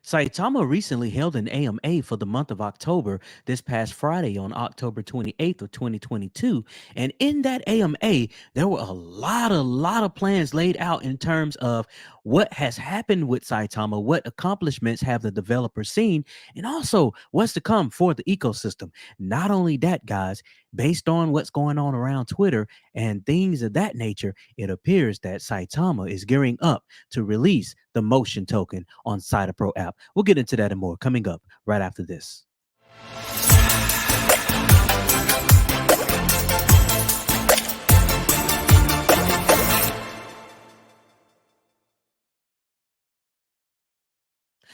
Saitama recently held an AMA for the month of October this past Friday on October 28th of 2022. And in that AMA, there were a lot of plans laid out in terms of what has happened with Saitama, what accomplishments have the developers seen, and also what's to come for the ecosystem. Not only that, guys, based on what's going on around Twitter and things of that nature, it appears that Saitama is gearing up to release the motion token on SaitaPro app. We'll get into that and more coming up right after this.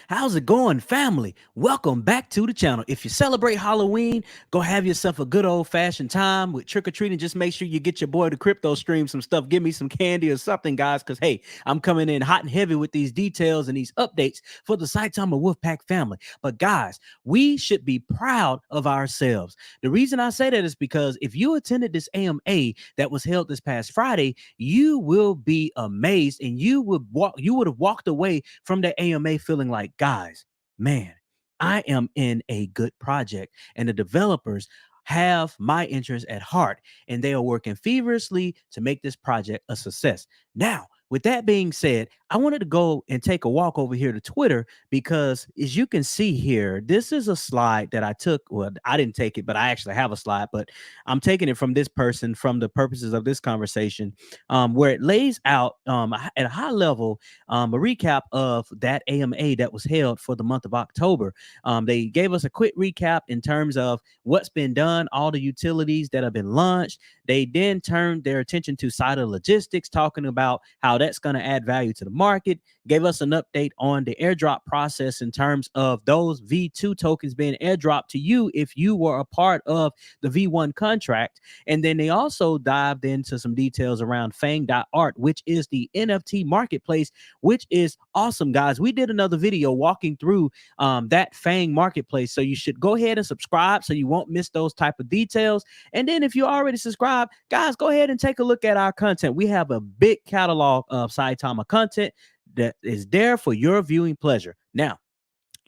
How's it going, family? Welcome back to the channel. If you celebrate Halloween, go have yourself a good old-fashioned time with trick-or-treating. Just make sure you get your boy to crypto stream some stuff. Give me some candy or something, guys, because, hey, I'm coming in hot and heavy with these details and these updates for the Saitama Wolfpack family. But, guys, we should be proud of ourselves. The reason I say that is because if you attended this AMA that was held this past Friday, you will be amazed and you would have walked away from the AMA feeling like, guys, man, I am in a good project, and the developers have my interest at heart, and they are working feverishly to make this project a success. Now, with that being said, I wanted to go and take a walk over here to Twitter because, as you can see here, this is a slide that I took. Well, I didn't take it, but I actually have a slide, but I'm taking it from this person from the purposes of this conversation, where it lays out at a high level a recap of that AMA that was held for the month of October. They gave us a quick recap in terms of what's been done, all the utilities that have been launched. They then turned their attention to Saita logistics, talking about how that's going to add value to the market. Gave us an update on the airdrop process in terms of those V2 tokens being airdropped to you if you were a part of the V1 contract. And then they also dived into some details around Fang.art, which is the NFT marketplace, which is awesome, guys. We did another video walking through that Fang marketplace, so you should go ahead and subscribe so you won't miss those type of details. And then if you already subscribed, guys, go ahead and take a look at our content. We have a big catalog of Saitama content that is there for your viewing pleasure. Now,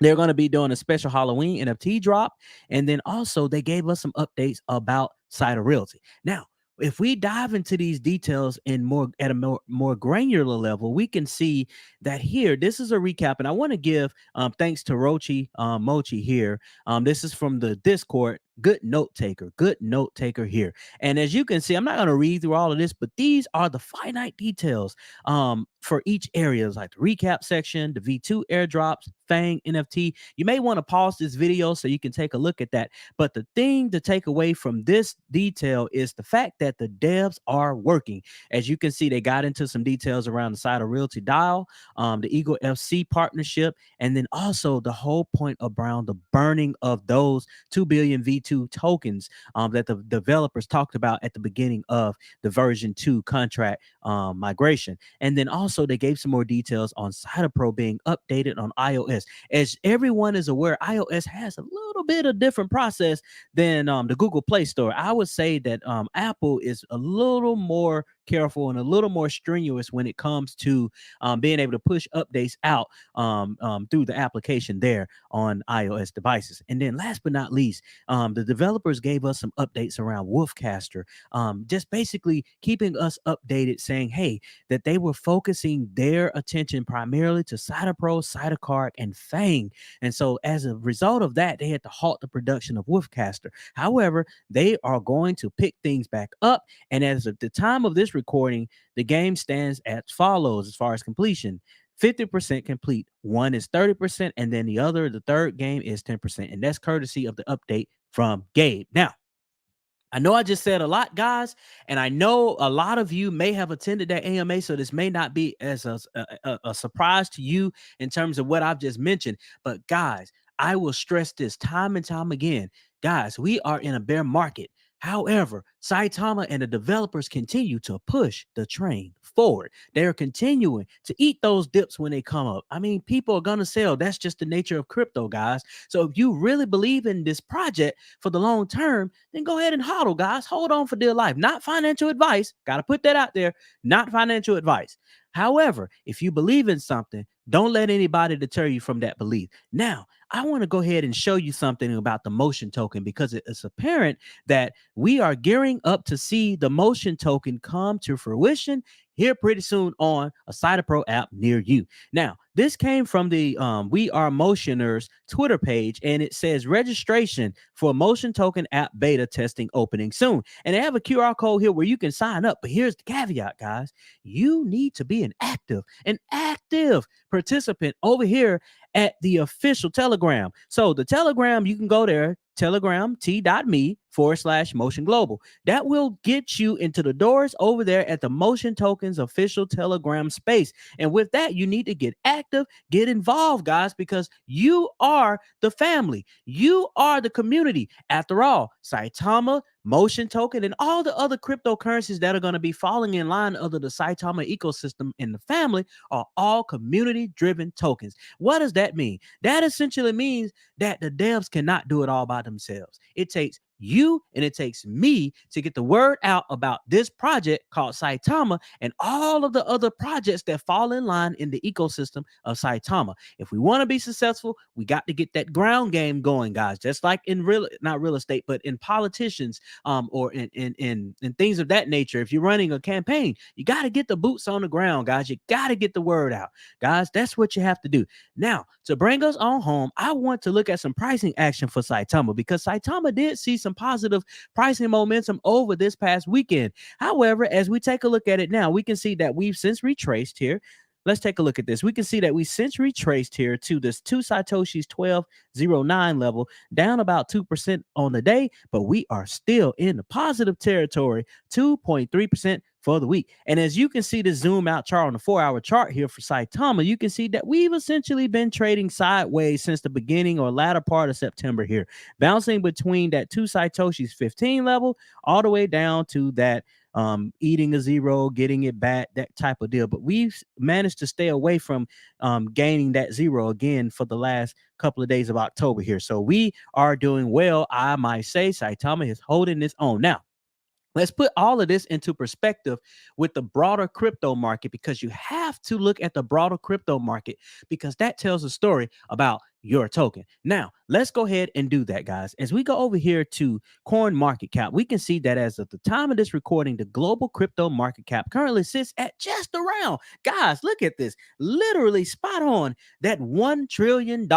they're going to be doing a special Halloween NFT drop. And then also they gave us some updates about SaitaRealty. Now, if we dive into these details in more at a more granular level, we can see that here, this is a recap. And I want to give thanks to Rochi Mochi here. This is from the Discord. Good note taker here. And as you can see, I'm not going to read through all of this, but these are the finite details for each area, like the recap section, the V2 airdrops, Fang NFT. You may want to pause this video so you can take a look at that. But the thing to take away from this detail is the fact that the devs are working. As you can see, they got into some details around the SaitaRealty dial, the Eagle FC partnership, and then also the whole point around the burning of those 2 billion V2 tokens that the developers talked about at the beginning of the version 2 contract migration. And then also they gave some more details on SaitaPro being updated on iOS. As everyone is aware, iOS has a little bit of different process than the Google Play Store. I would say that Apple is a little more careful and a little more strenuous when it comes to being able to push updates out through the application there on iOS devices. And then last but not least, the developers gave us some updates around Wolfcaster, just basically keeping us updated, saying, hey, that they were focusing their attention primarily to SaitaPro, SaitaCard, and Fang. And so as a result of that, they had to halt the production of Wolfcaster. However, they are going to pick things back up. And as of the time of this recording, the game stands as follows as far as completion. 50% complete, one is 30%, and then the third game is 10%. And that's courtesy of the update from Gabe. Now, I know I just said a lot, guys, and I know a lot of you may have attended that AMA, so this may not be as a surprise to you in terms of what I've just mentioned. But guys, I will stress this time and time again. Guys, we are in a bear market. However, Saitama and the developers continue to push the train forward. They're continuing to eat those dips when they come up. I mean, people are going to sell. That's just the nature of crypto, guys. So if you really believe in this project for the long term, then go ahead and hodl, guys. Hold on for dear life. Not financial advice. Got to put that out there. Not financial advice. However, if you believe in something, Don't let anybody deter you from that belief. Now, I want to go ahead and show you something about the motion token because it's apparent that we are gearing up to see the motion token come to fruition here pretty soon on a SaitaPro app near you. Now, this came from the We Are Motioners Twitter page, and it says registration for motion token app beta testing opening soon. And they have a QR code here where you can sign up. But here's the caveat, guys. You need to be an active participant over here at the official Telegram. So the Telegram, you can go there, telegram t.me/motion global. That will get you into the doors over there at the Motion Tokens official Telegram space. And with that, you need to get active, get involved, guys, because you are the family. You are the community. After all, Saitama, Motion Token, and all the other cryptocurrencies that are going to be falling in line under the Saitama ecosystem in the family are all community-driven tokens. What does that mean? That essentially means that the devs cannot do it all by themselves. It takes you and it takes me to get the word out about this project called Saitama and all of the other projects that fall in line in the ecosystem of Saitama. If we want to be successful, we got to get that ground game going, guys. Just like in not real estate, but in politicians, or in things of that nature. If you're running a campaign, you got to get the boots on the ground, guys. You got to get the word out, guys. That's what you have to do. Now, to bring us on home, I want to look at some pricing action for Saitama because Saitama did see some positive pricing momentum over this past weekend. However, as we take a look at it now, we can see that we've since retraced here. Let's take a look at this. We can see that we since retraced here to this 2 Satoshis 1209 level, down about 2% on the day, but we are still in the positive territory, 2.3% for the week. And as you can see the zoom out chart on the 4-hour chart here for Saitama, you can see that we've essentially been trading sideways since the beginning or latter part of September here, bouncing between that 2 Satoshis 15 level all the way down to that eating a zero, getting it back, that type of deal. But we've managed to stay away from gaining that zero again for the last couple of days of October here. So we are doing well. I might say Saitama is holding its own. Now, let's put all of this into perspective with the broader crypto market, because you have to look at the broader crypto market because that tells a story about your token. Now, let's go ahead and do that, guys. As we go over here to Coin Market Cap, we can see that as of the time of this recording, the global crypto market cap currently sits at just around, guys, look at this, literally spot on that $1 trillion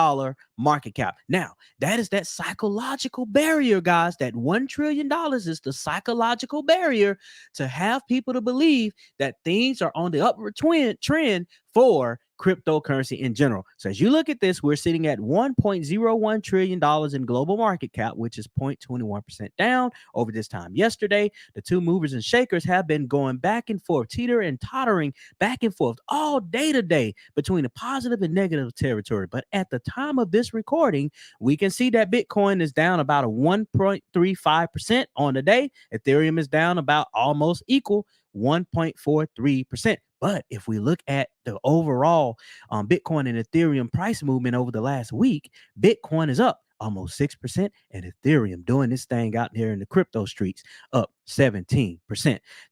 market cap. Now, that is that psychological barrier, guys. That $1 trillion is the psychological barrier to have people to believe that things are on the upward trend for cryptocurrency in general. So as you look at this, we're sitting at $1.01 trillion in global market cap, which is 0.21% down over this time yesterday. The two movers and shakers have been going back and forth, teetering and tottering back and forth all day today between the positive and negative territory. But at the time of this recording, we can see that Bitcoin is down about a 1.35% on the day. Ethereum is down about almost equal, 1.43%. But if we look at the overall Bitcoin and Ethereum price movement over the last week, Bitcoin is up almost 6%, and Ethereum doing this thing out here in the crypto streets up 17%.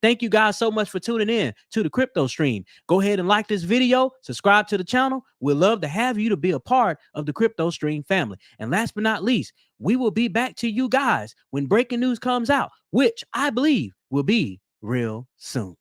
Thank you guys so much for tuning in to the Crypto Stream. Go ahead and like this video, subscribe to the channel. We'd love to have you to be a part of the Crypto Stream family. And last but not least, we will be back to you guys when breaking news comes out, which I believe will be real soon.